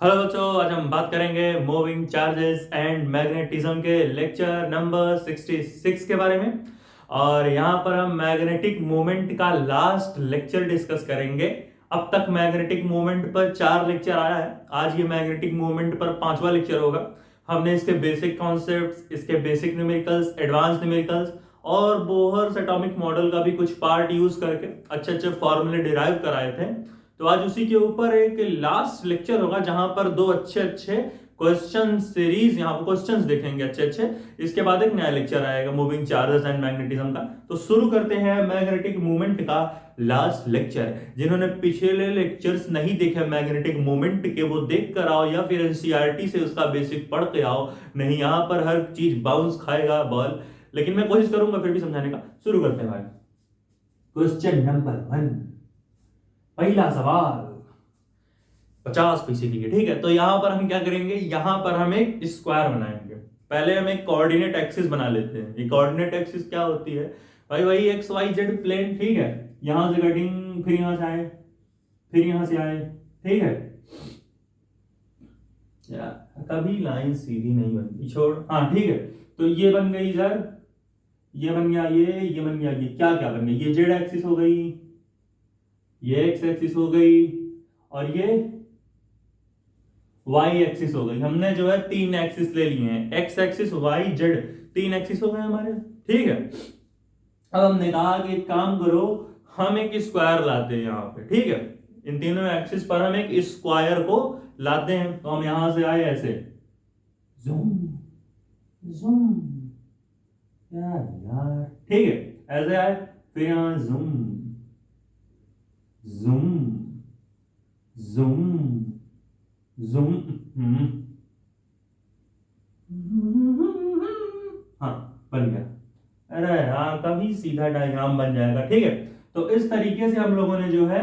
Hello बच्चों, आज हम बात करेंगे मूविंग चार्जेस एंड मैग्नेटिज्म के लेक्चर नंबर 66 के बारे में। और यहाँ पर हम मैग्नेटिक मोमेंट का लास्ट लेक्चर डिस्कस करेंगे। अब तक मैग्नेटिक मोमेंट पर 4 लेक्चर आया है, आज ये मैग्नेटिक मोमेंट पर 5वां लेक्चर होगा। हमने इसके बेसिक कॉन्सेप्ट्स, इसके बेसिक न्यूमेरिकल्स, एडवांस न्यूमेरिकल्स और बोहर्स एटॉमिक मॉडल का भी कुछ पार्ट यूज करके अच्छे अच्छे फॉर्मूले डिराइव कराए थे। तो आज उसी के ऊपर एक लास्ट लेक्चर होगा जहां पर दो अच्छे अच्छे क्वेश्चन सीरीज, यहाँ पर क्वेश्चंस देखेंगे अच्छे अच्छे। इसके बाद एक नया लेक्चर आएगा मूविंग चार्जेस एंड मैग्नेटिज्म का। तो शुरू करते हैं मैग्नेटिक मूवमेंट का लास्ट लेक्चर। जिन्होंने पिछले लेक्चर्स नहीं देखे मैग्नेटिक मूवमेंट के, वो देख कर आओ या फिर एनसीईआरटी से उसका बेसिक पढ़ के आओ। नहीं, यहाँ पर हर चीज बाउंस खाएगा बॉल, लेकिन मैं कोशिश करूंगा फिर भी समझाने का। शुरू करते हैं भाई। क्वेश्चन नंबर 1, पहला सवाल 50 पैसे के लिए, ठीक है। तो यहां पर हम क्या करेंगे, यहां पर हम एक स्क्वायर बनाएंगे। पहले हम एक कोऑर्डिनेट एक्सिस बना लेते हैं। ये कोऑर्डिनेट एक्सिस क्या होती है भाई? वही एक्स वाई जेड प्लेन, ठीक है। यहां से कटिंग, फिर यहां से आए, फिर यहां से आए, ठीक है। यार कभी लाइन सीधी नहीं बनती, छोड़। हाँ ठीक है, तो ये बन गई इधर, ये बन गया, ये बन गया, ये क्या क्या बन गई, ये जेड एक्सिस हो गई, ये एक्स एक्सिस हो गई, और ये वाई एक्सिस हो गई। हमने जो है 3 एक्सिस ले लिए हैं, X axis Y Z, 3 axis हो गए हमारे, ठीक है। अब हमने कहा कि एक काम करो, हम एक स्क्वायर लाते हैं यहाँ पे, ठीक है। इन तीनों एक्सिस पर हम एक स्क्वायर को लाते हैं। तो हम यहां से आए ऐसे, जूम जूम, यार यार, ठीक है, ऐसे आए, फिर यहां जूम जूम जूम जूम, हाँ बन गया। अरे यार कभी सीधा डायग्राम बन जाएगा, ठीक है। तो इस तरीके से हम लोगों ने जो है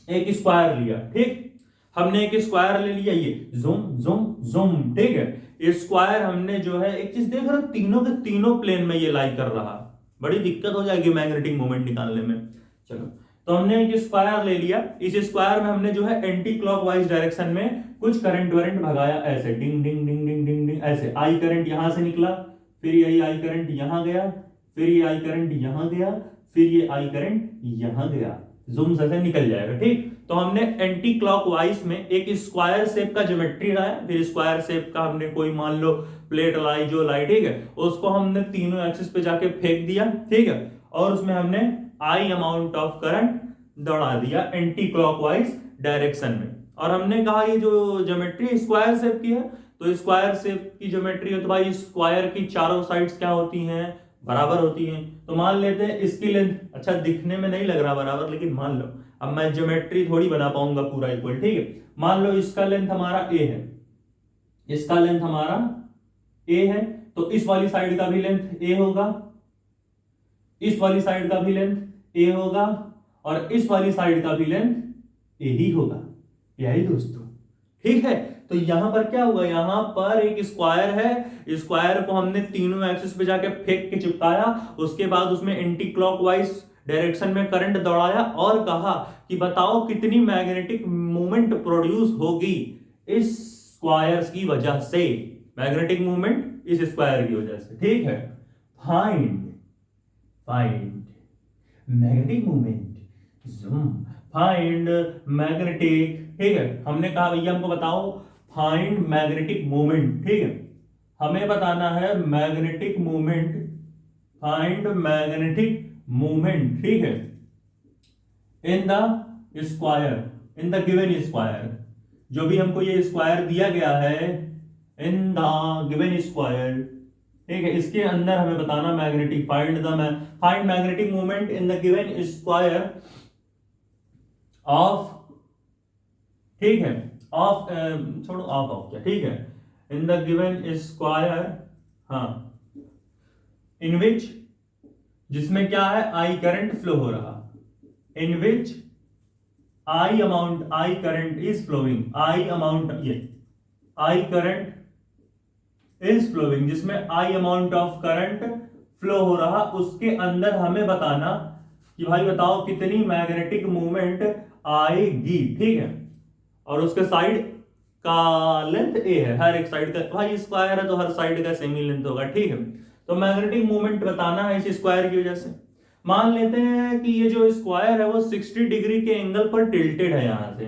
एक स्क्वायर लिया, ठीक। हमने एक स्क्वायर ले लिया, ये जूम जूम जूम, ठीक है। ये स्क्वायर हमने जो है, एक चीज देख रहे हो, तीनों के तीनों प्लेन में ये लाई कर रहा, बड़ी दिक्कत हो जाएगी मैग्नेटिक मोमेंट निकालने में। चलो, तो हमने एक स्क्वायर ले लिया। इस स्क्वायर में हमने जो है एंटी क्लॉकवाइज डायरेक्शन में कुछ करंट वरेंट भगाया, ऐसे डिंग डिंग डिंग डिंग डिंग डिंग, ऐसे आई करंट यहां से निकला, फिर यही आई करंट यहां गया, फिर ये आई करंट यहां गया, फिर ये आई करंट यहां गया, जूम से निकल जाएगा, ठीक। तो हमने एंटी क्लॉकवाइज में एक स्क्वायर शेप का ज्योमेट्री लाया, फिर स्क्वायर शेप का हमने कोई मान लो प्लेट लाई, जो लाई, ठीक है, उसको हमने तीनों एक्सिस पे जाके फेंक दिया, ठीक है। और उसमें हमने आई अमाउंट ऑफ करंट दौड़ा दिया एंटी क्लॉकवाइज डायरेक्शन में। और हमने कहा ये जो ज्योमेट्री स्क्वायर शेप की है, तो स्क्वायर शेप की ज्योमेट्री है तो भाई स्क्वायर की चारों साइड्स क्या होती हैं? बराबर होती हैं। तो मान लेते हैं इसकी लेंथ, अच्छा दिखने में नहीं लग रहा बराबर, लेकिन मान लो, अब मैं ज्योमेट्री थोड़ी बना पाऊंगा पूरा इक्वल, ठीक है। मान लो इसका लेंथ हमारा ए है, इसका लेंथ हमारा ए है, तो इस वाली साइड का भी लेंथ ए होगा, इस वाली साइड का भी लेंथ ए होगा, और इस वाली साइड का भी लेंथ ए ही होगा, यही दोस्तों, ठीक है। तो यहां पर क्या होगा, यहां पर एक स्क्वायर है, स्क्वायर को हमने तीनों एक्सिस पे जाके फेंक के चिपकाया, उसके बाद उसमें एंटी क्लॉकवाइज डायरेक्शन में करंट दौड़ाया और कहा कि बताओ कितनी मैग्नेटिक मूवमेंट प्रोड्यूस होगी इस स्क्वायर की वजह से, मैग्नेटिक मूवमेंट इस स्क्वायर की वजह से, ठीक है। Find find magnetic movement, zoom, find magnetic, ठीक है। हमने कहा भैया हमको बताओ फाइंड मैग्नेटिक मूवमेंट, ठीक है। हमें बताना है magnetic movement, find magnetic movement, ठीक है, in the square, in the given square, जो भी हमको ये स्क्वायर दिया गया है, इन द गिवन स्क्वायर, ठीक है, इसके अंदर हमें बताना magnetic, find magnetic movement in the given square of, ठीक है, ऑफ, छोड़ो ऑफ क्या, ठीक है, इन द गिवन स्क्वायर, हाँ, इन विच, जिसमें क्या है, आई करंट फ्लो हो रहा, in which I amount, I current is flowing, I amount, ये आई करंट इज फ्लोइंग, जिसमें I amount of current flow हो रहा, उसके अंदर हमें बताना कि भाई बताओ कितनी मैग्नेटिक मूवमेंट आएगी, ठीक है। और उसके साइड का लेंथ ए है, हर एक साइड का, भाई स्क्वायर है तो हर साइड का सेम ही लेंथ होगा, ठीक है। तो मैग्नेटिक मोमेंट बताना है इस स्क्वायर की वजह से। मान लेते हैं कि ये जो स्क्वायर है वो 60 डिग्री के एंगल पर टिल्टेड है, यहां से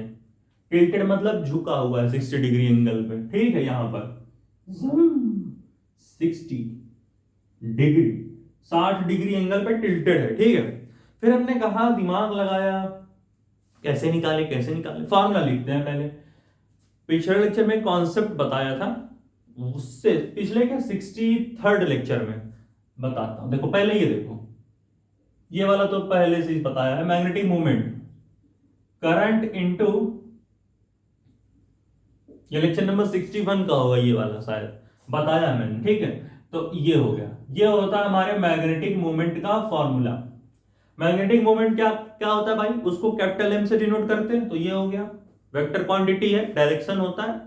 टिल्टेड मतलब झुका हुआ है 60 डिग्री एंगल पे, ठीक है। यहां पर 60 डिग्री, 60 डिग्री एंगल पे टिल्टेड है, ठीक है। फिर हमने कहा, दिमाग लगाया, कैसे निकाले कैसे निकाले, फॉर्मूला लिखते हैं पहले। पिछले लेक्चर में कॉन्सेप्ट बताया था, उससे पिछले क्या 63rd लेक्चर में बताता हूं। देखो पहले ये देखो, ये वाला तो पहले से ही बताया है, मैग्नेटिक मोमेंट करंट इनटू, ये लेक्चर नंबर 61 का होगा ये वाला, शायद बताया मैंने, ठीक है। तो ये हो गया, ये होता है हमारे मैग्नेटिक मोमेंट का फॉर्मूला। मैग्नेटिक मोमेंट क्या क्या होता है भाई, उसको कैपिटल एम से डिनोट करते हैं, तो ये हो गया, वेक्टर क्वांटिटी है, डायरेक्शन होता है।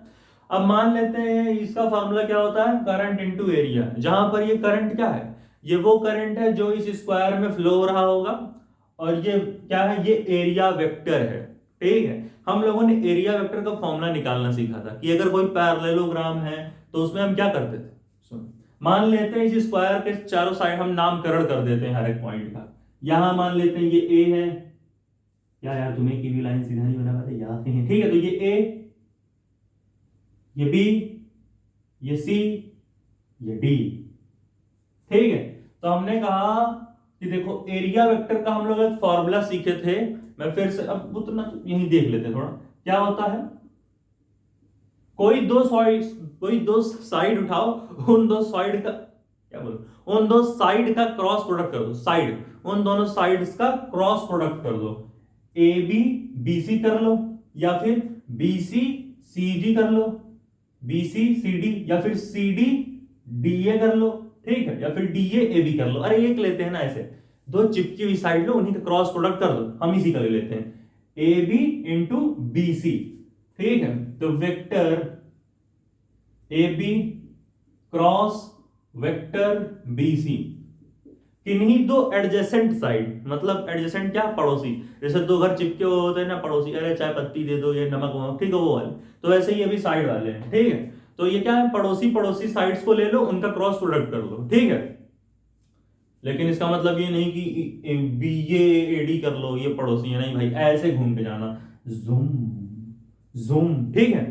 अब मान लेते हैं इसका फॉर्मूला क्या होता है, करंट इनटू एरिया, जहां पर ये करंट क्या है, ये वो करंट है जो इस स्क्वायर में फ्लो हो रहा होगा, और ये क्या है, ये एरिया वेक्टर है, ठीक है। हम लोगों ने एरिया वेक्टर का फॉर्मूला निकालना सीखा था कि अगर कोई पैरेललोग्राम है तो उसमें हम क्या करते थे, मान लेते हैं इस स्क्वायर के चारों साइड हम नामकरण कर देते हैं हर एक पॉइंट का। यहां मान लेते हैं ये ए है, यार तुम्हें की भी लाइन सीधा नहीं बना पाते, याद नहीं है, ठीक है। तो ये ए, ये बी, ये सी, ये डी, ठीक है। तो हमने कहा कि देखो एरिया वेक्टर का हम लोग एक फॉर्मूला सीखे थे, मैं फिर से अब उतना यहीं देख लेते हैं थोड़ा, क्या होता है, कोई दो साइड उठाओ, उन दो साइड का क्या बोलो, उन दो साइड का क्रॉस प्रोडक्ट कर दो, साइड, उन दोनों साइड्स का क्रॉस प्रोडक्ट कर दो, ए बी बी सी कर लो, या फिर बी सी सी डी कर लो, बी सी सी डी, या फिर सी डी डी ए कर लो, ठीक है, या फिर डी ए बी कर लो। अरे एक लेते हैं ना, ऐसे दो चिपकी हुई साइड लो, उन्हीं का क्रॉस प्रोडक्ट कर दो, हम इसी का ले लेते हैं, A B into B C, ठीक है। तो vector A B cross vector B C, किन्हीं दो एडजेसेंट साइड, मतलब एडजेसेंट क्या, पड़ोसी, जैसे दो घर चिपके हुए होते हैं ना, पड़ोसी, अरे चाय पत्ती दे दो, ये नमक वमक, ठीक है, वो वाले, तो वैसे ही अभी साइड वाले हैं, ठीक है। तो ये क्या है, पड़ोसी पड़ोसी साइड्स को ले लो, उनका क्रॉस प्रोडक्ट कर लो, ठीक है। लेकिन इसका मतलब ये नहीं कि बी ए डी कर लो, ये पड़ोसी है, नहीं भाई, ऐसे घूम के जाना, जूम जूम, ठीक है।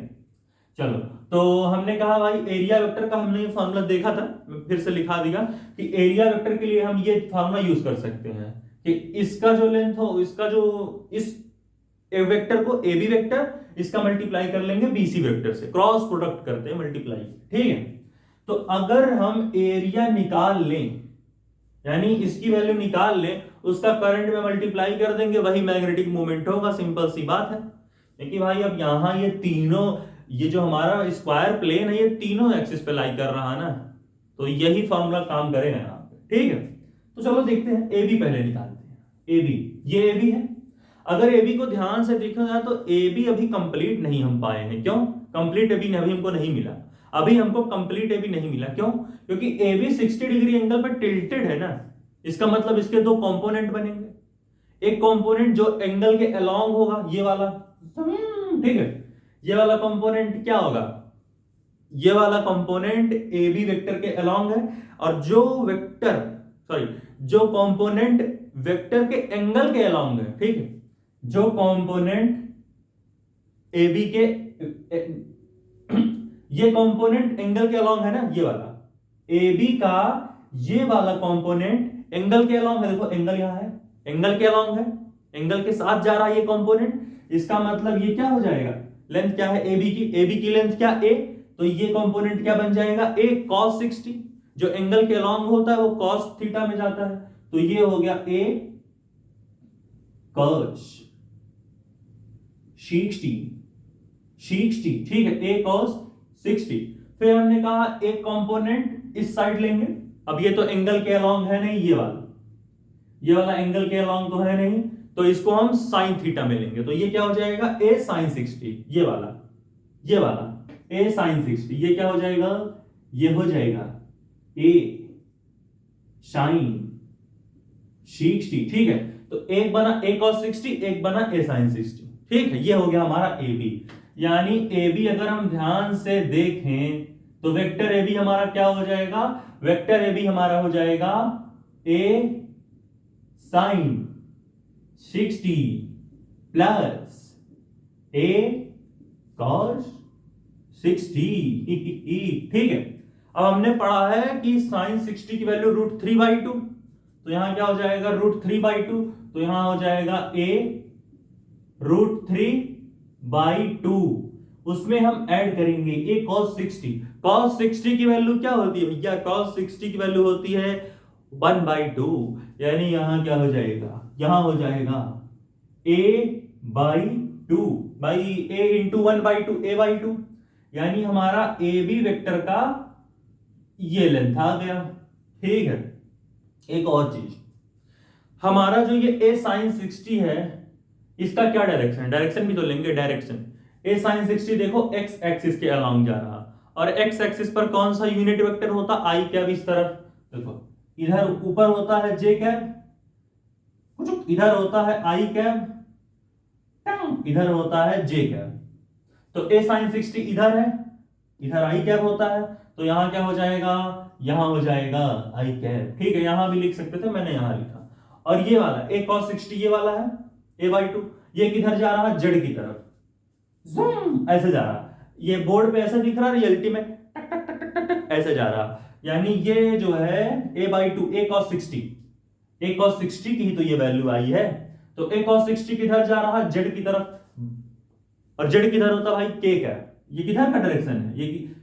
चलो, तो हमने कहा भाई एरिया वेक्टर का हमने ये फॉर्मूला देखा था, फिर से लिखा दिया कि एरिया वेक्टर के लिए हम ये फॉर्मूला यूज कर सकते हैं कि इसका जो लेंथ हो, इसका जो इस वेक्टर को ए बी वेक्टर, इसका मल्टीप्लाई कर लेंगे बीसी वेक्टर से, क्रॉस प्रोडक्ट करते हैं मल्टीप्लाई, ठीक है। तो अगर हम एरिया निकाल लें, यानी इसकी वैल्यू निकाल लें, उसका करंट में मल्टीप्लाई कर देंगे, वही मैग्नेटिक मोमेंट होगा, सिंपल सी बात है। क्योंकि भाई अब यहां ये तीनों, ये जो हमारा स्क्वायर प्लेन है, ये तीनों एक्सिस पे लाई कर रहा है ना, तो यही फॉर्मूला काम करेगा यहां पे, ठीक है। तो चलो देखते हैं, ए बी पहले निकालते हैं, ए बी, ये ए बी है। अगर ए बी को ध्यान से देखा जाए तो ए बी अभी कंप्लीट नहीं हम पाए हैं, क्यों, कंप्लीट ए बी अभी हमको नहीं मिला, अभी हमको कंप्लीट ए बी नहीं मिला, क्यों, क्योंकि ए बी 60 डिग्री एंगल पर टिल्टेड है ना, इसका मतलब इसके दो कंपोनेंट बनेंगे, एक कंपोनेंट जो एंगल के अलोंग होगा, ये वाला, ठीक है, ये वाला कंपोनेंट क्या होगा, ये वाला कंपोनेंट ए बी वेक्टर के अलोंग है, और जो वेक्टर, सॉरी, जो कंपोनेंट वेक्टर के एंगल के अलोंग है, ठीक है, जो कंपोनेंट ए बी के ये कंपोनेंट एंगल के अलोंग है ना, ये वाला ए बी का ये वाला कंपोनेंट एंगल के अलोंग है, देखो एंगल यहां है, एंगल के अलोंग है, एंगल के साथ जा रहा है ये कंपोनेंट, इसका मतलब ये क्या हो जाएगा, लेंथ क्या है ए बी की लेंथ क्या ए, तो ये कंपोनेंट क्या बन जाएगा, ए cos 60, जो एंगल के अलोंग होता है वो cos थीटा में जाता है, तो ये हो गया ए cos 60, ठीक है, ए cos 60। फिर हमने कहा एक कंपोनेंट इस साइड लेंगे, अब ये तो एंगल के अलोंग है नहीं, ये वाला एंगल के अलोंग तो है नहीं, तो इसको हम साइन थीटा में लेंगे, तो ये क्या हो जाएगा, ए साइन 60, ये वाला ए साइन 60, ये क्या हो जाएगा, ये हो जाएगा ए साइन 60, ठीक है। तो एक बना ए cos 60, एक बना ए साइन 60, ठीक है, ये हो गया हमारा ए बी। यानी ए बी अगर हम ध्यान से देखें तो वेक्टर ए बी हमारा क्या हो जाएगा, वेक्टर ए बी हमारा हो जाएगा ए साइन 60 प्लस ए कॉस 60। ठीक है, अब हमने पढ़ा है कि साइन 60 की वैल्यू √3/2, तो यहां क्या हो जाएगा √3/2, तो यहां हो जाएगा a √3/2। उसमें हम ऐड करेंगे a cos 60। cos 60 की वैल्यू क्या होती है भैया, cos 60 की वैल्यू होती है 1/2, यानी यहां क्या हो जाएगा, यहां हो जाएगा a/2 by a into 1/2 a/2, यानी हमारा ए बी वेक्टर का ये लेंथ आ गया। ठीक है, एक और चीज, हमारा जो ये a sin 60 है इसका क्या डायरेक्शन है, डायरेक्शन भी तो लेंगे, डायरेक्शन a sin 60 देखो x एक्सिस के अलोंग जा रहा, और x एक्सिस पर कौन सा यूनिट वेक्टर होता, i कैप इस तरफ, देखो इधर ऊपर होता है j कैप, इधर होता है i कैप, इधर होता है j कैप, तो a sin 60 इधर है, इधर i कैप होता है, तो यहां क्या हो जाएगा, यहां हो जाएगा i कैप। ठीक है, यहां भी लिख सकते थे, मैंने यहां लिखा। और ये वाला a cos 60 ये वाला है a/2, ये किधर जा रहा है, जेड की तरफ, ज़ूम ऐसे जा रहा, ये बोर्ड पे ऐसे दिख रहा, रियलिटी में टक टक टक टक टक ऐसे जा रहा, यानी ये जो है a/2 a cos 60 की ही तो ये वैल्यू आई है, तो a cos 60 किधर जा रहा है, जेड की तरफ, और जेड किधर होता भाई k का, ये किधर का डायरेक्शन है, ये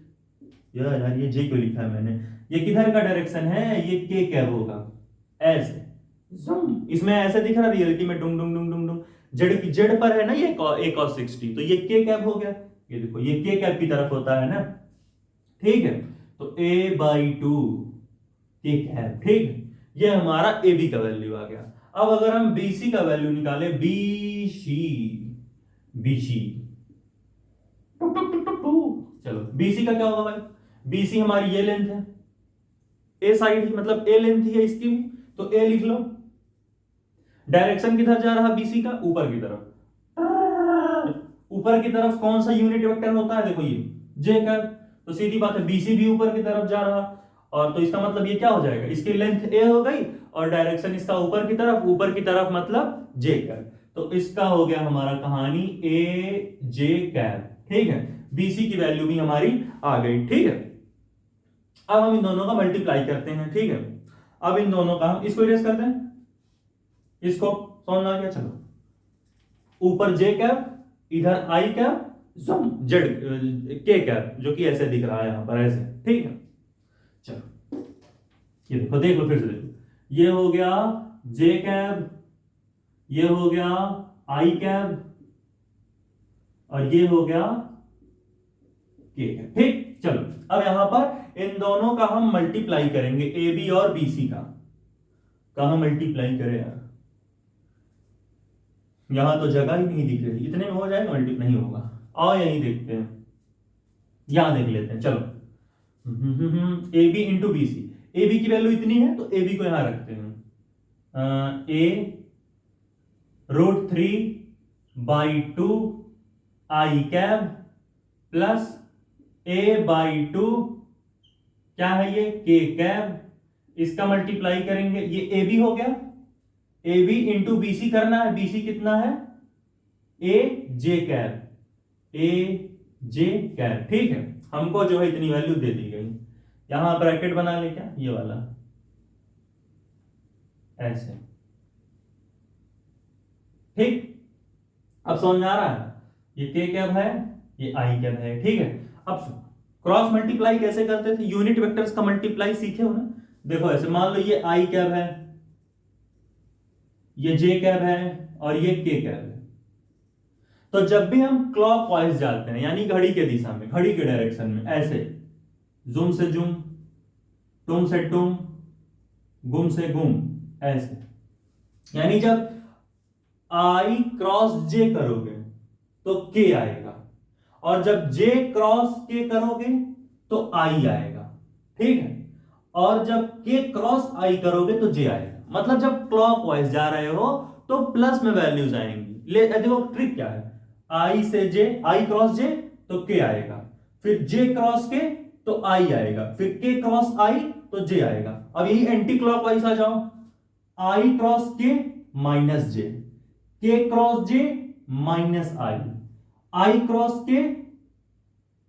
यार ये जे क्यों लिखा है मैंने, ये किधर का डायरेक्शन है, ये k कैप होगा, ऐसे इसमें ऐसे दिख रहा, रियलिटी में डुंग डुंग डुंग डुंग डुंग, जेड की जेड पर है ना ये a cos 60, तो ये k कैप हो गया, ये देखो ये k कैप की तरफ होता है ना। ठीक है, तो a/2 k कैप। ठीक है, ये हमारा ab का वैल्यू आ गया। अब अगर हम bc का वैल्यू निकाले, bc चलो bc का क्या होगा भाई, bc हमारी ये लेंथ है, a साइड ही मतलब a लेंथ ही है इसकी भी, तो a लिख लो। डायरेक्शन किधर जा रहा bc का, ऊपर की तरफ, ऊपर की तरफ कौन सा यूनिट वेक्टर होता है, देखो ये j का, तो सीधी बात है bc भी ऊपर की तरफ जा रहा, और तो इसका मतलब ये क्या हो जाएगा, इसकी लेंथ a हो गई, और डायरेक्शन इसका ऊपर की तरफ मतलब j कैप, तो इसका हो गया हमारा कहानी a j कैप। ठीक है, bc की वैल्यू भी हमारी आ गई। ठीक है, अब हम इन दोनों का मल्टीप्लाई करते हैं। ठीक है, अब इन दोनों का हम इसको इरेज करते हैं, इसको समझ आ गया, चलो ऊपर j कैप, इधर i cap, Z k cap, जो कि ऐसे दिख रहा है यहां पर ऐसे। ठीक है, चलो ये देखो, देख लो फिर से देखो, ये हो गया j कैप, ये हो गया i कैप, और ये हो गया k कैप। ठीक, चलो अब यहां पर इन दोनों का हम मल्टीप्लाई करेंगे, ए बी और बी सी का, कहां मल्टीप्लाई करें यार, यहां तो जगह ही नहीं दिख रही, इतने में हो जाएगा, मल्टी नहीं होगा, आओ यही देखते हैं, यहां देख लेते हैं, चलो A B into B C, A B की वैल्यू इतनी है तो ए बी को यहां रखते हैं, a √3/2 i cap plus a/2 क्या है ये k कैप, इसका मल्टीप्लाई करेंगे, ये ए बी हो गया, A B into B C करना है, बी सी कितना है ए जे कैप, ए जे कैप। ठीक है, हमको जो है इतनी वैल्यू दे दी गई, यहां ब्रैकेट बना ले क्या, ये वाला ऐसे। ठीक, अब समझ में आ रहा है, ये k कैप है, ये i कैप है। ठीक है, अब क्रॉस मल्टीप्लाई कैसे करते थे, यूनिट वेक्टर्स का मल्टीप्लाई सीखे हो ना, देखो ऐसे मान लो ये i कैप है, ये j कैप है, और ये k कैप है, तो जब भी हम क्लॉकवाइज जाते हैं, यानी घड़ी के दिशा में, घड़ी के डायरेक्शन में, ऐसे जुम से जुम, टुम से टुम, गुम से गुम, ऐसे, यानी जब i क्रॉस j करोगे तो k आएगा, और जब j क्रॉस k करोगे तो i आएगा। ठीक है, और जब k क्रॉस i करोगे तो j आएगा, मतलब जब क्लॉकवाइज जा रहे हो तो प्लस में वैल्यूज आएंगी। देखो ट्रिक क्या है, आई से जे, आई क्रॉस जे तो के आएगा, फिर जे क्रॉस के तो आई आएगा, फिर के क्रॉस आई तो जे आएगा। अब यही एंटी क्लॉकवाइज आ जाओ, आई क्रॉस के माइनस जे, के क्रॉस जे माइनस आई, आई क्रॉस के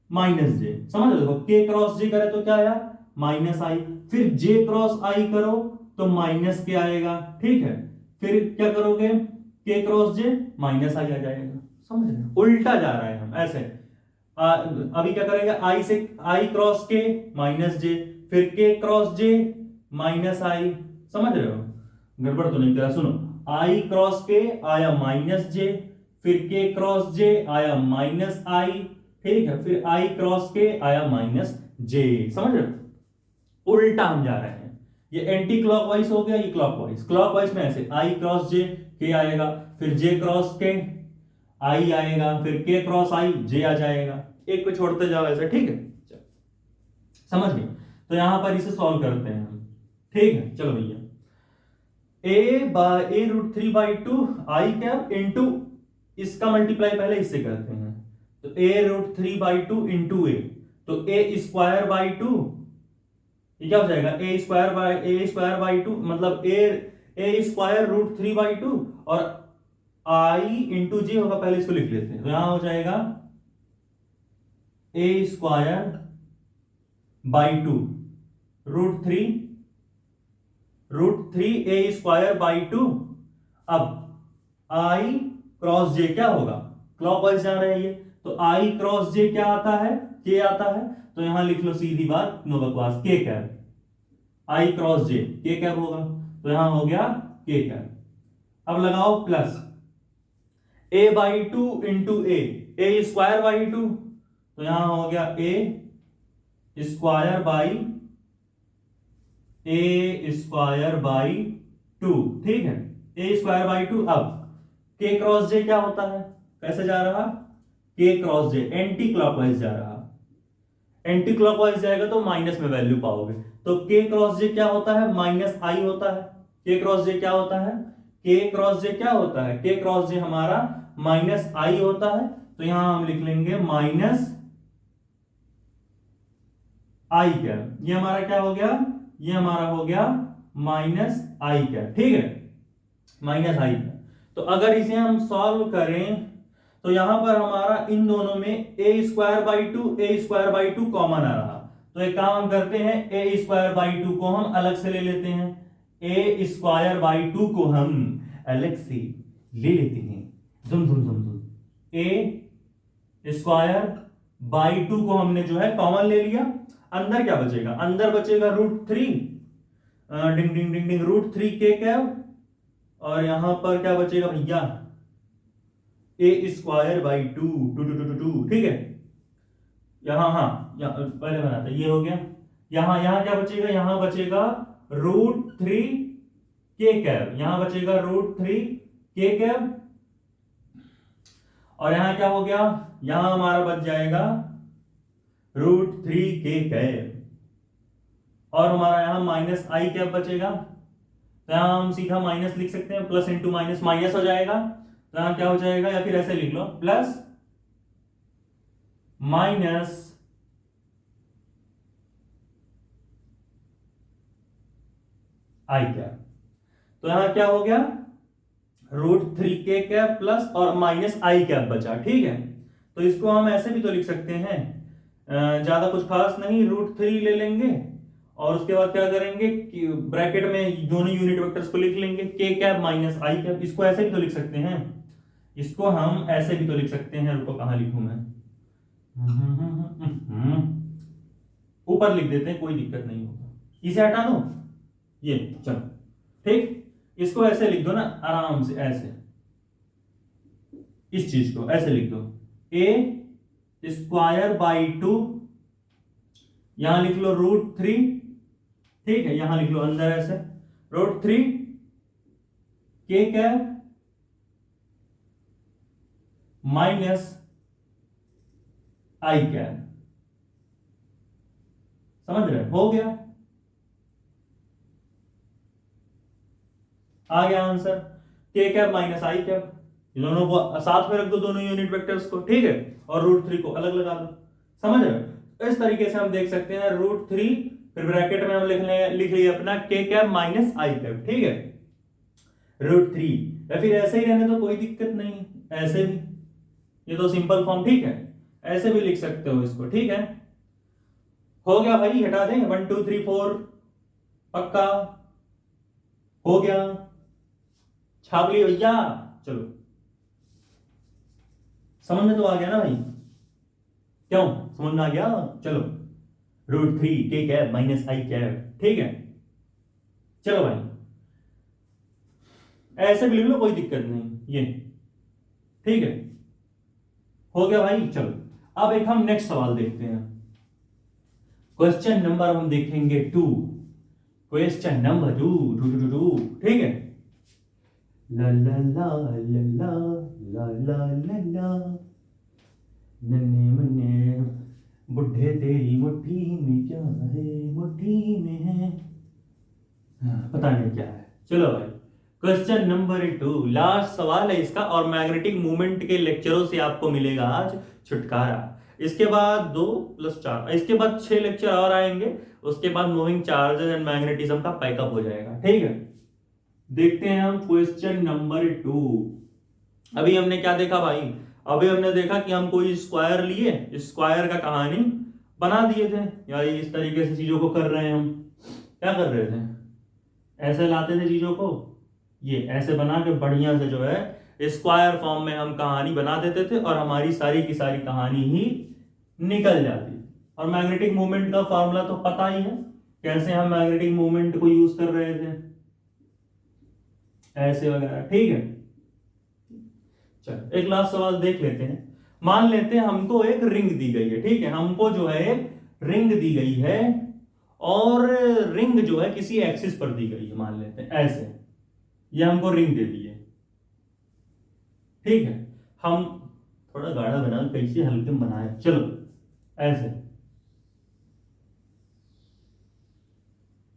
माइनस जे। समझ लो, देखो के क्रॉस जे करे तो क्या आया माइनस आई, फिर जे क्रॉस आई करो तो माइनस के आएगा, ठीक है, फिर क्या करोगे के क्रॉस जे माइनस आई आ जाएगा। समझ रहे, उल्टा जा रहा है हम ऐसे। अभी क्या करेंगे, आई से आई क्रॉस के माइनस जे, फिर के क्रॉस जे माइनस आई। समझ रहे हो, गड़बड़ तो नहीं करा, सुनो, आई क्रॉस के आया माइनस जे, फिर के क्रॉस जे आया माइनस आई, ठीक है, फिर आई क्रॉस के आया माइनस जे। समझ रहे हो, उल्टा हम जा रहे हैं। ये एंटी क्लॉकवाइज हो गया, ये क्लॉकवाइज। क्लॉकवाइज में ऐसे आई क्रॉस जे के आएगा, फिर जे क्रॉस के आई आएगा, फिर के क्रॉस आई जे आ जाएगा, एक को छोड़ते जाओ ऐसे, ठीक है, समझ गए। तो यहां पर इसे सॉल्व करते हैं हम, ठीक है। चलो भैया, ए रूट 3/2 आई कैप इंटू, इसका मल्टीप्लाई पहले इससे करते हैं, तो ए रूट 3/2 इंटू ए, तो ए स्क्वायर बाई 2, ये क्या हो जाएगा ए स्क्वायर बाई 2, मतलब ए स्क्वायर रूट 3/2 और आई इंटू जी होगा, पहले इसको लिख लेते हैं, तो यहां हो जाएगा A square by 2 root three A square by 2। अब आई क्रॉस जे क्या होगा, क्लॉकवाइज जा रहे हैं ये, तो आई क्रॉस जे क्या आता है के आता है, तो यहां लिख लो सीधी बात, नो बकवास, के कैप, आई क्रॉस जे के कैप होगा, तो यहां हो गया के कैप। अब लगाओ plus A by 2 into A square by 2, तो यहां हो गया ए स्क्वायर बाई 2, ठीक है, ए स्क्वायर बाई 2। अब के क्रॉस जे क्या होता है, कैसे जा रहा, के क्रॉस जे एंटी क्लॉकवाइज जा रहा, एंटी क्लॉकवाइज जाएगा तो माइनस में वैल्यू पाओगे, तो के क्रॉस जे क्या होता है माइनस आई होता है, के क्रॉस जे क्या होता है, के क्रॉस जे क्या होता है, के क्रॉस जे हमारा माइनस आई होता है, तो यहां हम लिख लेंगे माइनस आई कैप, ये हमारा क्या हो गया, ये हमारा हो गया माइनस आई कैप, ठीक है, माइनस आई कैप। तो अगर इसे हम सॉल्व करें तो यहां पर हमारा इन दोनों में ए स्क्वायर बाई 2 कॉमन आ रहा, तो एक काम हम करते हैं, ए स्क्वायर बाई 2 को हम अलग से ले लेते हैं, ए स्क्वायर बाई 2 को हम अलग से ले लेते हैं, जुम जुम जुम जुम, ए स्क्वायर बाई 2 को हमने जो है कॉमन ले लिया, अंदर क्या बचेगा, अंदर बचेगा रूट 3, डिंग डिंग डिंग डिंग रूट 3 के कैप, और यहां पर क्या बचेगा भैया ए स्क्वायर बाई 2 ठीक है, यहां हाँ पहले बनाते, ये हो गया, यहां क्या बचेगा, यहां बचेगा रूट 3 के कैप, यहां बचेगा रूट 3 के कैप, और यहां क्या हो गया, यहां हमारा बच जाएगा रूट 3 के कैप, और हमारा यहां माइनस आई कैप बचेगा, तो यहां हम सीधा माइनस लिख सकते हैं, प्लस इंटू माइनस माइनस हो जाएगा, तो यहां क्या हो जाएगा, या फिर ऐसे लिख लो प्लस माइनस आई कैप, तो यहां क्या हो गया रूट 3 के कैप प्लस और माइनस आई कैप बचा, ठीक है। तो इसको हम ऐसे भी तो लिख सकते हैं, ज्यादा कुछ खास नहीं, रूट 3 ले लेंगे और उसके बाद क्या करेंगे कि ब्रैकेट में दोनों यूनिट वेक्टर्स को लिख लेंगे, के कैप माइनस आई कैप, इसको ऐसे भी तो लिख सकते हैं, इसको हम ऐसे भी तो लिख सकते हैं, रुको कहां लिखूं मैं, ऊपर लिख देते हैं, कोई दिक्कत नहीं होगा, इसे हटा दो, ये चलो ठीक, इसको ऐसे लिख दो ना आराम से, ऐसे इस चीज को ऐसे लिख दो, ए स्क्वायर बाई 2, यहां लिख लो रूट 3, ठीक है, यहां लिख लो अंदर ऐसे रूट 3 के कैप माइनस आई कैप, समझ रहे, हो गया, आ गया आंसर, के कैप माइनस आई कैप, इन दोनों को साथ में रख दो, दोनों यूनिट वेक्टर्स को, ठीक है, और √3 को अलग लगा दो। समझ रहे हो? इस तरीके से हम देख सकते हैं √3, फिर ब्रैकेट में हम लिख लिए अपना k cap minus i cap, ठीक है, √3, या फिर ऐसे ही रहने तो कोई दिक्कत नहीं, ऐसे भी, ये तो सिंपल फॉर्म, ठीक है, ऐसे भी लिख सकते हो इसको, ठीक है। हो गया भाई, हटा दें, 1 2 3 4, पक्का हो गया, छाप लिए भैया। चलो, समझ में तो आ गया ना भाई, क्यों समझ में आ गया? चलो, √3 k cap minus i cap, ठीक है। चलो भाई, ऐसे भी लिख लो, कोई दिक्कत नहीं, ये ठीक है, हो गया भाई। चलो, अब एक हम नेक्स्ट सवाल देखते हैं। क्वेश्चन नंबर हम देखेंगे 2, क्वेश्चन नंबर 2, ठीक है। ला ला ला ला ला ला ला ला ला, नन्हे मुन्ने बुढ़े तेरी मुट्ठी में क्या है, मुट्ठी में है, पता नहीं क्या है। चलो भाई, क्वेश्चन नंबर 2, लास्ट सवाल है इसका, और मैग्नेटिक मूवमेंट के लेक्चरों से आपको मिलेगा आज छुटकारा। इसके बाद 2 + 4, इसके बाद 6 लेक्चर और आएंगे, उसके बाद मूविंग चार्जेस एंड मैग्नेटिज्म का पैकअप हो जाएगा, ठीक है। देखते हैं हम क्वेश्चन नंबर 2। अभी हमने क्या देखा भाई? अभी हमने देखा कि हम कोई स्क्वायर लिए, स्क्वायर का कहानी बना दिए थे, या इस तरीके से चीजों को कर रहे हैं हम। क्या कर रहे थे? ऐसे लाते थे चीजों को, ये ऐसे बना के बढ़िया से जो है स्क्वायर फॉर्म में हम कहानी बना देते थे, और हमारी सारी की सारी कहानी ही निकल जाती। और मैग्नेटिक मूवमेंट का फॉर्मूला तो पता ही है, कैसे हम मैग्नेटिक मूवमेंट को यूज कर रहे थे, ऐसे वगैरह, ठीक है। चलो, एक लास्ट सवाल देख लेते हैं। मान लेते हैं हमको एक रिंग दी गई है, ठीक है, हमको जो है एक रिंग दी गई है, और रिंग जो है किसी एक्सिस पर दी गई है, मान लेते हैं ऐसे, ये हमको रिंग दे दी है, ठीक है। हम थोड़ा गाढ़ा बना, कैसे हल्के में बनाए, चलो ऐसे,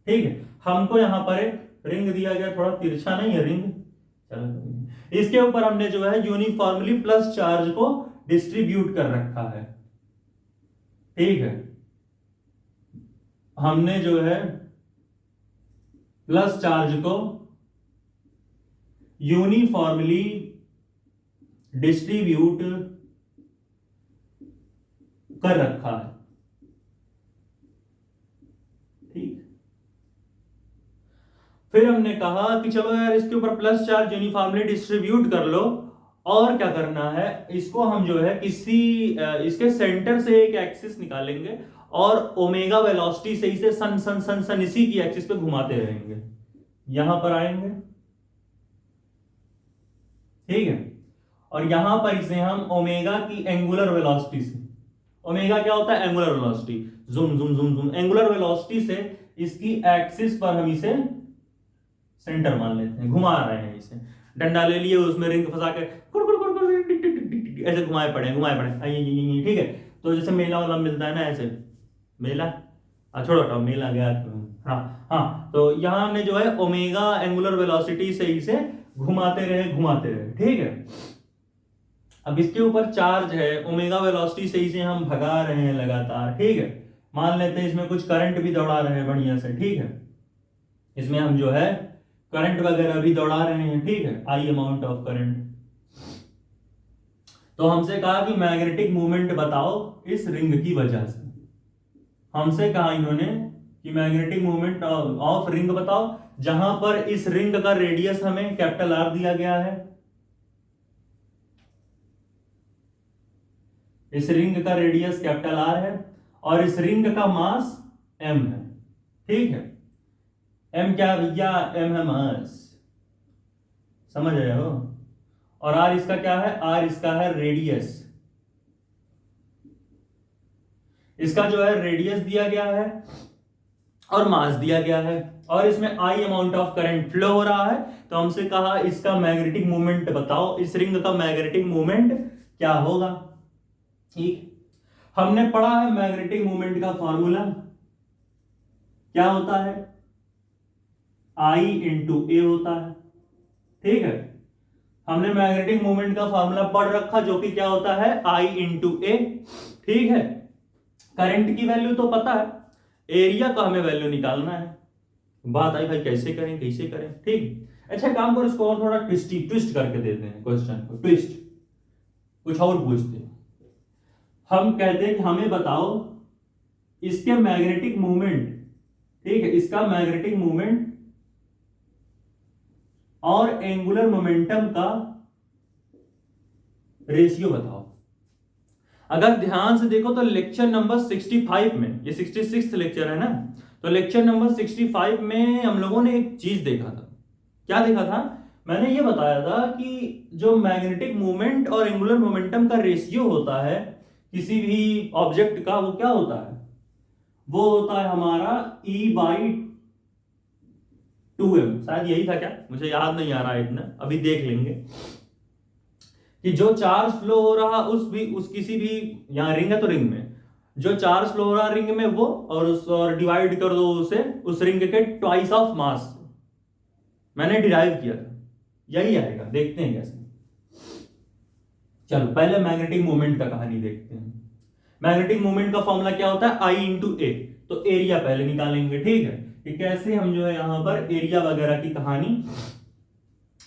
ठीक है। हमको यहां पर एक रिंग दिया गया, थोड़ा तिरछा नहीं है रिंग, चलो, इसके ऊपर हमने जो है यूनिफॉर्मली प्लस चार्ज को डिस्ट्रीब्यूट कर रखा है, ठीक है। हमने जो है प्लस चार्ज को यूनिफॉर्मली डिस्ट्रीब्यूट कर रखा है, ठीक। फिर हमने कहा कि चलो यार, इसके ऊपर प्लस चार्ज यूनिफॉर्मली डिस्ट्रीब्यूट कर लो, और क्या करना है, इसको हम जो है किसी इसके सेंटर से एक एक्सिस निकालेंगे, और ओमेगा वेलोसिटी से इसे सन सन सन सन इसी की एक्सिस पे घुमाते रहेंगे, यहां पर आएंगे, ठीक है। और यहां पर इसे हम ओमेगा की एंगुलर वेलोसिटी से, ओमेगा क्या होता है? Angular velocity, zoom zoom zoom zoom, angular velocity से इसकी एक्सिस पर हम इसे सेंटर मान लेते हैं, घुमा रहे हैं इसे, डंडा ले लिए, उसमें रिंग फंसा के ऐसे घुमाए पड़े, ठीक है। तो जैसे मेला वाला मिलता है ना, ऐसे मेला, छोड़ो हटाओ, मेला गया, हाँ हाँ, तो यहाँ हमने जो है ओमेगा एंगुलर वेलोसिटी से इसे घुमाते रहे, ठीक है। अब इसके ऊपर चार्ज है, ओमेगा वेलोसिटी से इसे हम भगा रहे हैं लगातार, ठीक है। मान लेते हैं इसमें कुछ करंट भी दौड़ा रहे हैं बढ़िया से, ठीक है, इसमें हम जो है करंट वगैरह भी दौड़ा रहे हैं, ठीक है, आई अमाउंट ऑफ करंट। तो हमसे कहा कि मैग्नेटिक मूवमेंट बताओ इस रिंग की वजह से, हमसे कहा इन्होंने कि मैग्नेटिक मूवमेंट ऑफ रिंग बताओ, जहां पर इस रिंग का रेडियस हमें कैपिटल आर दिया गया है, इस रिंग का रेडियस कैपिटल आर है, और इस रिंग का मास m है, ठीक है। m क्या भैया? m है मास, समझ रहे हो। और r इसका क्या है? r इसका है रेडियस, इसका जो है रेडियस दिया गया है और मास दिया गया है, और इसमें आई अमाउंट ऑफ करंट फ्लो हो रहा है। तो हमसे कहा इसका मैग्नेटिक मूवमेंट बताओ, इस रिंग का मैग्नेटिक मूवमेंट क्या होगा, ठीक। हमने पढ़ा है मैग्नेटिक मूवमेंट का फॉर्मूला क्या होता है, I × A होता है, ठीक है। हमने मैग्नेटिक मोमेंट का फॉर्मूला पढ़ रखा, जो कि क्या होता है, I इंटू ए। ठीक है, करंट की वैल्यू तो पता है, एरिया का हमें वैल्यू निकालना है। बात आई भाई कैसे करें कैसे करें। ठीक, अच्छा काम करो, इसको और थोड़ा ट्विस्ट करके देते हैं क्वेश्चन को, ट्विस्ट कुछ और पूछते हैं। हम कहते हैं कि हमें बताओ इसके मैग्नेटिक मूवमेंट, ठीक है, इसका मैग्नेटिक मूवमेंट और एंगुलर मोमेंटम का रेशियो बताओ। अगर ध्यान से देखो तो लेक्चर नंबर 65 में, ये 66 लेक्चर है ना, तो लेक्चर नंबर 65 में हम लोगों ने एक चीज देखा था। क्या देखा था? मैंने ये बताया था कि जो मैग्नेटिक मूवमेंट और एंगुलर मोमेंटम का रेशियो होता है किसी भी ऑब्जेक्ट का, वो क्या होता है, वो होता है हमारा E/2m। शायद यही था क्या, मुझे याद नहीं आ रहा है इतना, अभी देख लेंगे। कि जो चार्ज फ्लो हो रहा उस किसी भी, यहाँ रिंग है तो रिंग में जो चार्ज फ्लो हो रहा रिंग में वो, और डिवाइड कर दो उसे उस रिंग के ट्वाइस ऑफ मास। मैंने डिराइव किया था, यही आएगा, देखते हैं कैसे। चलो पहले मैग्नेटिक मोमेंट का कहानी देखते हैं। मैग्नेटिक मोमेंट का फॉर्मूला क्या होता है, I इंटू ए। तो एरिया पहले निकालेंगे, ठीक है, कि कैसे हम जो है यहां पर एरिया वगैरह की कहानी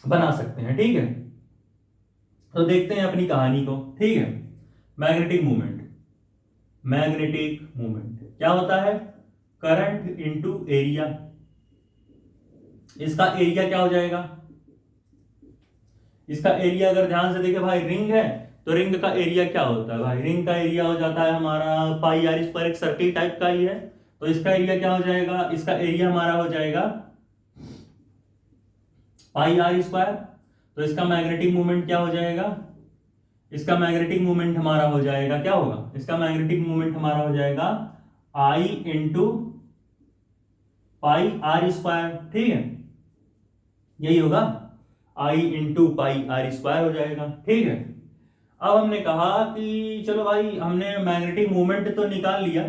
बना सकते हैं। ठीक है, तो देखते हैं अपनी कहानी को। ठीक है, मैग्नेटिक मूवमेंट क्या होता है, करंट इंटू एरिया। इसका एरिया क्या हो जाएगा, इसका एरिया अगर ध्यान से देखे भाई, रिंग है तो रिंग का एरिया क्या होता है भाई, रिंग का एरिया हो जाता है हमारा पाई आर स्क्वायर, एक सर्किल टाइप का ही है। तो इसका एरिया क्या हो जाएगा, इसका एरिया हमारा हो जाएगा पाई आर स्क्वायर। तो इसका मैग्नेटिक मूवमेंट क्या हो जाएगा, इसका मैग्नेटिक मूवमेंट हमारा हो जाएगा, क्या होगा, इसका मैग्नेटिक मूवमेंट हमारा हो जाएगा I into pi R square. ठीक है, यही होगा, I into pi R square हो जाएगा। ठीक है, अब हमने कहा कि चलो भाई हमने मैग्नेटिक मूवमेंट तो निकाल लिया,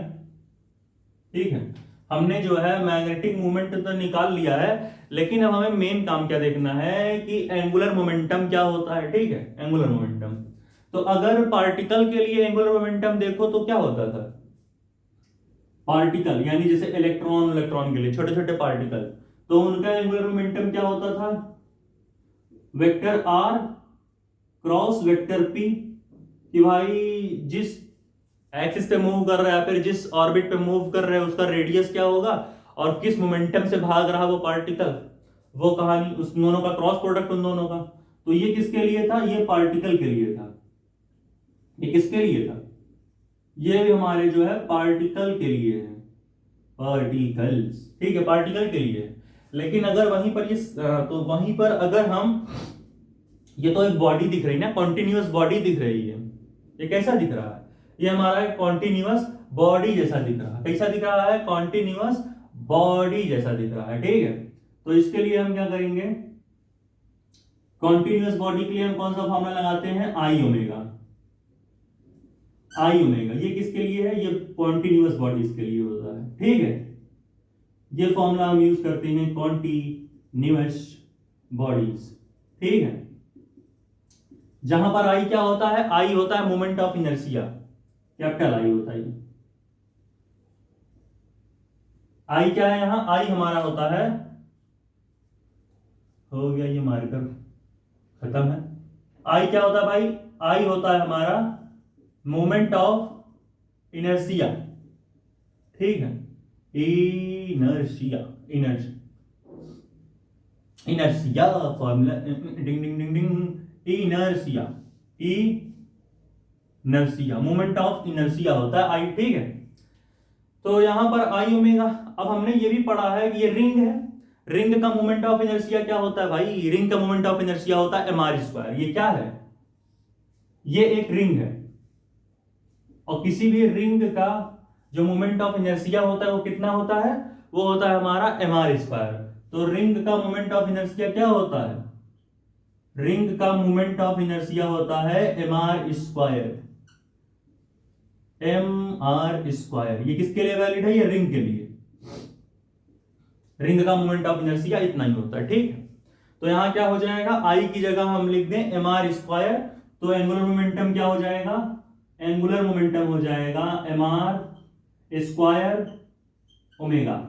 ठीक है, हमने जो है मैग्नेटिक मूवमेंट तो निकाल लिया है, लेकिन अब हमें मेन काम क्या देखना है कि एंगुलर मोमेंटम क्या होता है। ठीक है, एंगुलर मोमेंटम, तो अगर पार्टिकल के लिए एंगुलर मोमेंटम देखो तो क्या होता था, पार्टिकल यानी जैसे इलेक्ट्रॉन के लिए छोटे छोटे पार्टिकल, तो उनका एंगुलर मोमेंटम क्या होता था, vector R cross vector P. कि भाई जिस एक्सिस पे मूव कर रहा है, फिर जिस ऑर्बिट पे मूव कर रहा है उसका रेडियस क्या होगा, और किस मोमेंटम से भाग रहा वो पार्टिकल, वो कहानी, उस दोनों का क्रॉस प्रोडक्ट उन दोनों का। तो ये किसके लिए था, ये पार्टिकल के लिए था। ये किसके लिए था, ये भी हमारे जो है पार्टिकल के लिए है, पार्टिकल्स। ठीक है, पार्टिकल के लिए। लेकिन अगर वहीं पर ये तो वहीं पर अगर हम, ये तो एक बॉडी दिख रही है ना, कॉन्टिन्यूअस बॉडी दिख रही है, ये कैसा दिख रहा है, ये हमारा कॉन्टिन्यूअस बॉडी जैसा दिख रहा है। कैसा दिख रहा है, कॉन्टिन्यूअस बॉडी जैसा दिख रहा है। ठीक है, तो इसके लिए हम क्या करेंगे, कॉन्टिन्यूअस बॉडी के लिए हम कौन सा फॉर्मूला लगाते हैं, आई ओमेगा। ये किसके लिए है, ये कॉन्टिन्यूअस बॉडीज के लिए होता है। ठीक है, ये फॉर्मूला हम यूज करते हैं कॉन्टिन्यूअस बॉडीज। ठीक है, जहां पर आई क्या होता है, आई होता है moment of inertia, capital I होता है। आई क्या है, यहां आई हमारा होता है, हो गया ये मार्कर खत्म है। आई क्या होता है भाई, आई होता है हमारा मोमेंट ऑफ इनर्शिया। ठीक है, inertia formula, ding ding ding ding, inertia moment of inertia होता है आई। ठीक है, तो यहां पर आई ओमेगा। अब हमने ये भी पढ़ा है कि ये रिंग है, रिंग का मोमेंट ऑफ इनर्शिया क्या होता है भाई, रिंग का मोमेंट ऑफ इनर्शिया होता है mr स्क्वायर। ये क्या है, ये एक रिंग है, और किसी भी रिंग का जो मोमेंट ऑफ इनर्शिया होता है वो कितना होता है, वो होता है हमारा mr स्क्वायर। तो रिंग का मोमेंट ऑफ इनर्शिया क्या होता है, रिंग का मोमेंट ऑफ इनर्शिया होता है mr स्क्वायर। ये किसके लिए वैलिड है, ये रिंग के लिए। रिंग का मोमेंट ऑफ इनर्शिया इतना ही होता है। ठीक है, तो यहाँ क्या हो जाएगा, आई की जगह हम लिख दें एम आर स्क्वायर, तो एंगुलर मोमेंटम क्या हो जाएगा, एंगुलर मोमेंटम हो जाएगा एम आर स्क्वायर ओमेगा।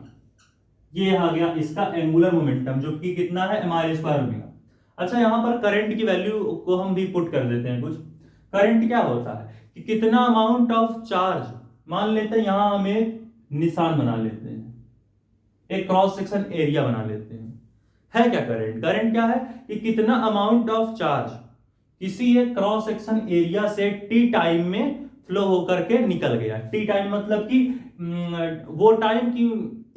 ये आ गया इसका एंगुलर मोमेंटम, जो कि कितना है, एम आर स्क्वायर ओमेगा। अच्छा, यहां पर करंट की वैल्यू को हम भी पुट कर देते हैं कुछ। करंट क्या होता है कि कितना अमाउंट ऑफ चार्ज, मान लेते हैं यहां हम एक निशान बना लेते हैं, एक क्रॉस सेक्शन एरिया बना लेते हैं, है क्या करंट। करंट क्या है कि कितना अमाउंट ऑफ चार्ज किसी एक क्रॉस सेक्शन एरिया से टी टाइम में फ्लो होकर के निकल गया। टी टाइम मतलब कि वो टाइम की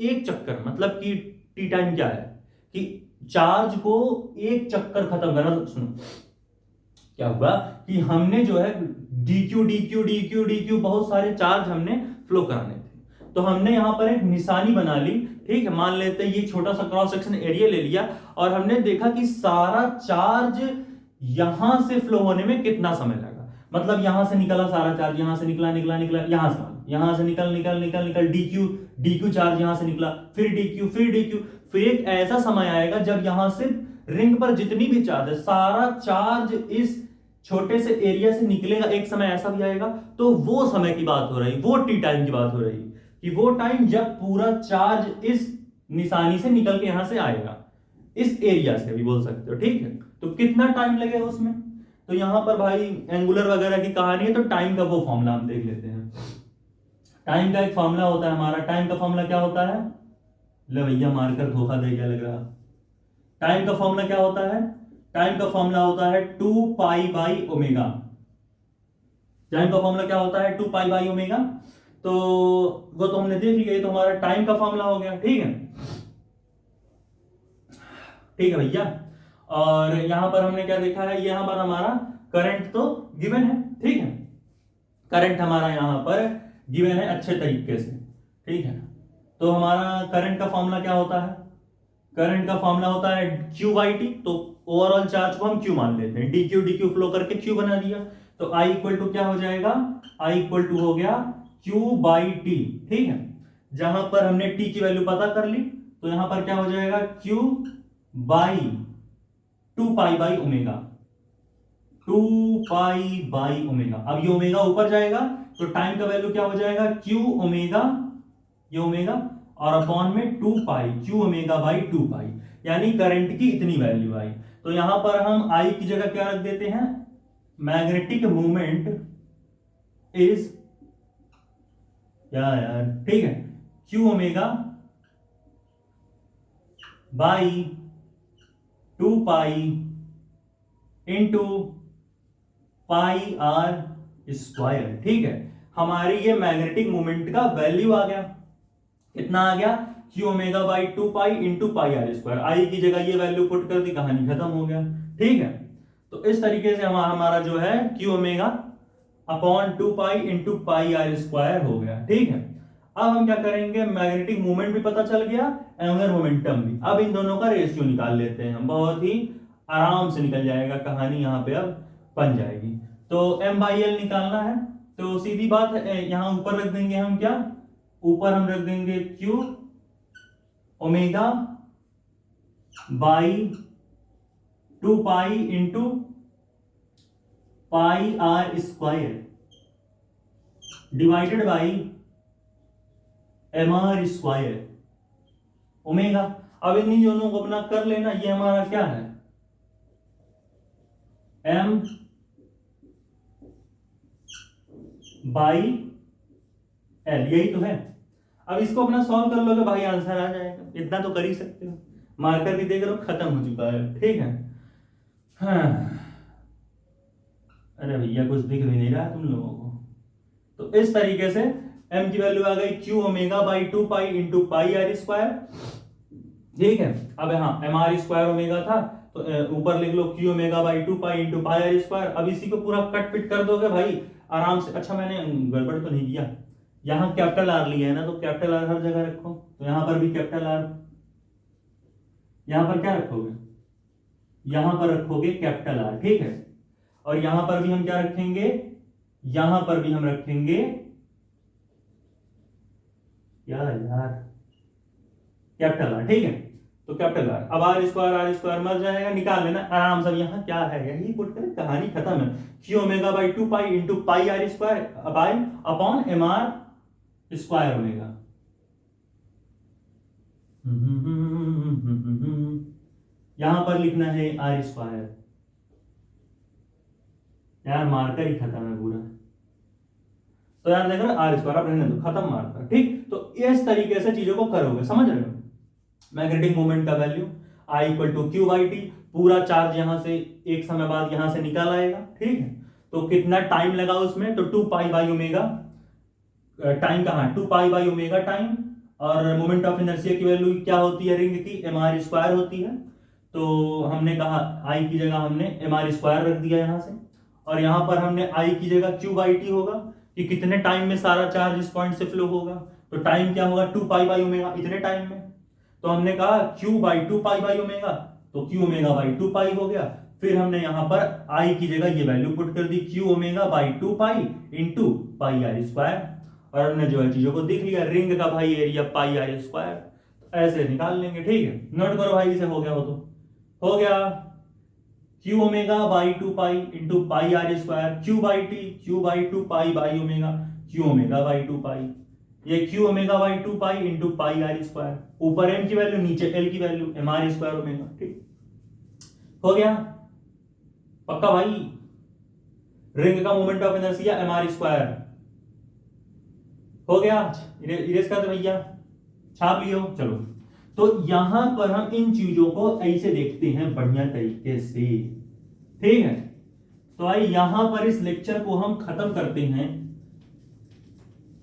एक चक्कर, मतलब कि टी टाइम क्या है कि चार्ज को एक चक्कर खत्म करना। सुनो क्या हुआ कि हमने जो है डीक्यू डीक्यू डीक्यू डीक्यू बहुत सारे चार्ज हमने फ्लो कराने थे, तो हमने यहां पर एक निशानी बना ली, ठीक है। मान लेते हैं ये छोटा सा क्रॉस सेक्शन एरिया ले लिया और हमने देखा कि सारा चार्ज यहां से फ्लो होने में कितना समय लगा। मतलब यहां से निकला सारा चार्ज, यहां से निकला निकला निकला, यहां से निकल निकल निकल निकल डीक्यू डीक्यू चार्ज यहां से निकला, फिर डीक्यू फिर डीक्यू, फिर एक ऐसा समय आएगा जब यहां से रिंग पर जितनी भी चार्ज है, सारा चार्ज इस छोटे से एरिया से निकलेगा। एक समय ऐसा भी आएगा, तो वो समय की बात हो रही, वो टी टाइम की बात हो रही कि वो टाइम जब पूरा चार्ज इस निशानी से निकल के यहां से आएगा, इस एरिया से भी बोल सकते हो, ठीक है। तो कितना टाइम लगेगा उसमें, तो यहां पर भाई एंगुलर वगैरह की कहानी है, तो टाइम का वो फॉर्मूला हम देख लेते हैं। टाइम का एक फॉर्मूला होता है हमारा। टाइम का फॉर्मूला क्या होता है, ले भैया मारकर धोखा दे क्या लग रहा। टाइम का फॉर्मूला क्या होता है, टाइम का फॉर्मूला होता है 2 पाई बाई ओमेगा। टाइम का फॉर्मूला क्या होता है, 2 पाई बाई ओमेगा। तो वो तो हमने देख लिया, तो हमारा टाइम का फॉर्मूला हो गया, ठीक है, ठीक है भैया। और यहां पर हमने क्या देखा है, यहां पर हमारा करंट तो गिवन है, ठीक है, करंट हमारा यहां पर गिवन है अच्छे तरीके से, ठीक है। तो हमारा करंट का फॉर्मूला क्या होता है, करंट का फॉर्मूला होता है Q बाई टी। तो ओवरऑल चार्ज को हम Q मान लेते हैं, डी क्यू फ्लो करके Q बना दिया, तो I इक्वल टू क्या हो जाएगा, I इक्वल टू हो गया Q बाई टी, ठीक है। जहां पर हमने T की वैल्यू पता कर ली, तो यहां पर क्या हो जाएगा, Q by 2 pi by omega, 2 pi by omega. अब ये ओमेगा ऊपर जाएगा तो टाइम का वैल्यू क्या हो जाएगा, Q ओमेगा, ये ओमेगा और अपॉन में 2 पाई Q ओमेगा बाई 2 पाई, यानी करंट की इतनी वैल्यू आई। तो यहां पर हम I की जगह क्या रख देते हैं, मैग्नेटिक मूवमेंट इज, क्या यार, ठीक है, Q omega by 2 pi into pi R square, ठीक है। हमारी ये मैग्नेटिक मोमेंट का वैल्यू आ गया, कितना आ गया, Q omega by 2 pi into pi R square. I की जगह ये वैल्यू पुट कर दी, कहानी खत्म हो गया, ठीक है। तो इस तरीके से हमारा जो है Q omega upon 2 pi into pi R square हो गया, ठीक है। अब हम क्या करेंगे, मैग्नेटिक मूवमेंट भी पता चल गया, एंगुलर मोमेंटम भी। अब इन दोनों का रेशियो निकाल लेते हैं हम, बहुत ही आराम से निकल जाएगा, कहानी यहां पे अब बन जाएगी। तो m बाई एल निकालना है, तो सीधी बात है, यहां ऊपर रख देंगे हम क्या, ऊपर हम रख देंगे Q omega by 2 pi into pi R square divided by M R square omega. अब इन दोनों को अपना कर लेना, ये हमारा क्या है, m बाई एल, यही तो है। अब इसको अपना सॉल्व कर लोगे भाई, आंसर आ जाएगा, इतना तो कर ही सकते हो। मार्कर भी देख रहे हो खत्म हो चुका है, ठीक है। हाँ, अरे भैया कुछ दिख भी नहीं रहा तुम लोगों को। तो इस तरीके से m की वैल्यू आ गई Q omega by 2 pi into pi R square, ठीक है। अब हाँ एम आर स्क्वायर ओमेगा था, तो ऊपर लिख लो Q omega by 2 pi into pi R square. अब इसी को पूरा कट पिट कर दोगे भाई आराम से। अच्छा मैंने गड़बड़ तो नहीं किया, यहाँ कैपिटल आर लिया है ना, तो कैपिटल आर हर जगह रखो, तो यहां पर भी कैपिटल आर, यहां पर क्या रखोगे, यहां पर रखोगे कैपिटल आर, ठीक है। और यहां पर भी हम क्या रखेंगे, यहां पर भी हम रखेंगे क्या यार, कैपिटल आर, ठीक है। तो कैपिटल आर। अब आर स्क्वायर मर जाएगा, निकाल लेना आराम से। यहाँ क्या है, यही पुट करें, कहानी खत्म है। Q omega by 2 pi into pi R square by upon M R square omega. यहां पर लिखना है आर स्क्वायर। यार मार्कर ही खत्म है पूरा, तो यार देखो आर स्क्वायर आप रहने दो, खत्म मार्कर, ठीक। तो इस तरीके से चीजों को करोगे, समझ रहे हो। मैग्नेटिक मोमेंट का value I equal to Q by T, पूरा चार्ज यहां से एक समय बाद यहां से निकल आएगा, ठीक है। तो कितना टाइम लगा उसमें, तो 2 पाई बाई ओमेगा, टाइम कहाँ, 2 पाई बाई ओमेगा टाइम। और मोमेंट ऑफ इनर्शिया की वैल्यू क्या होती है रिंग की, एम आर स्क्वायर होती है। तो हमने कहा आई की जगह हमने एम आर स्क्वायर रख दिया यहां से, और यहां पर हमने आई की जगह क्यू बाई टी होगा कि कितने टाइम में सारा चार्ज इस पॉइंट से फ्लो होगा। तो टाइम क्या होगा, 2 पाई बाई ओमेगा, इतने टाइम में। तो हमने कहा Q by 2 pi by omega, तो क्यू ओमेगा बाई 2 पाई हो गया। फिर हमने यहां पर आई की जगह ये वैल्यू पुट कर दी, Q omega by 2 pi into pi R square. और हमने जो है चीजों को देख लिया, रिंग का भाई एरिया पाई आर स्क्वायर, ऐसे निकाल लेंगे, ठीक है। नोट करो भाई, इसे हो गया, हो गया Q omega by 2 pi into pi R square, Q by T, Q by 2 pi by omega, Q omega by 2 pi, ये Q omega by 2 pi into pi R square, ऊपर एम की वैल्यू नीचे एल की value, M R square omega, ठीक। हो गया पक्का भाई। रिंग का moment of inertia M R square हो गया। इरेज कर दो भैया, छाप लियो, चलो। तो यहां पर हम इन चीजों को ऐसे देखते हैं बढ़िया तरीके से, ठीक है। तो आइए यहां पर इस लेक्चर को हम खत्म करते हैं।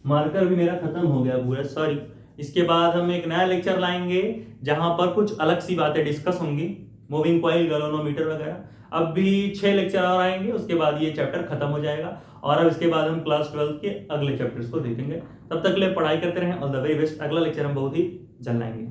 मार्कर भी मेरा खत्म हो गया पूरा, सॉरी। इसके बाद हम एक नया लेक्चर लाएंगे जहां पर कुछ अलग सी बातें डिस्कस होंगी, मूविंग कॉइल, गैल्वेनोमीटर वगैरह। अब भी 6 लेक्चर और आएंगे, उसके बाद ये चैप्टर खत्म हो जाएगा, और अब इसके बाद हम क्लास 12 के अगले चैप्टर्स को देखेंगे। तब तक के लिए पढ़ाई करते रहें, ऑल द वेरी बेस्ट। अगला लेक्चर हम बहुत ही जल्द लाएंगे।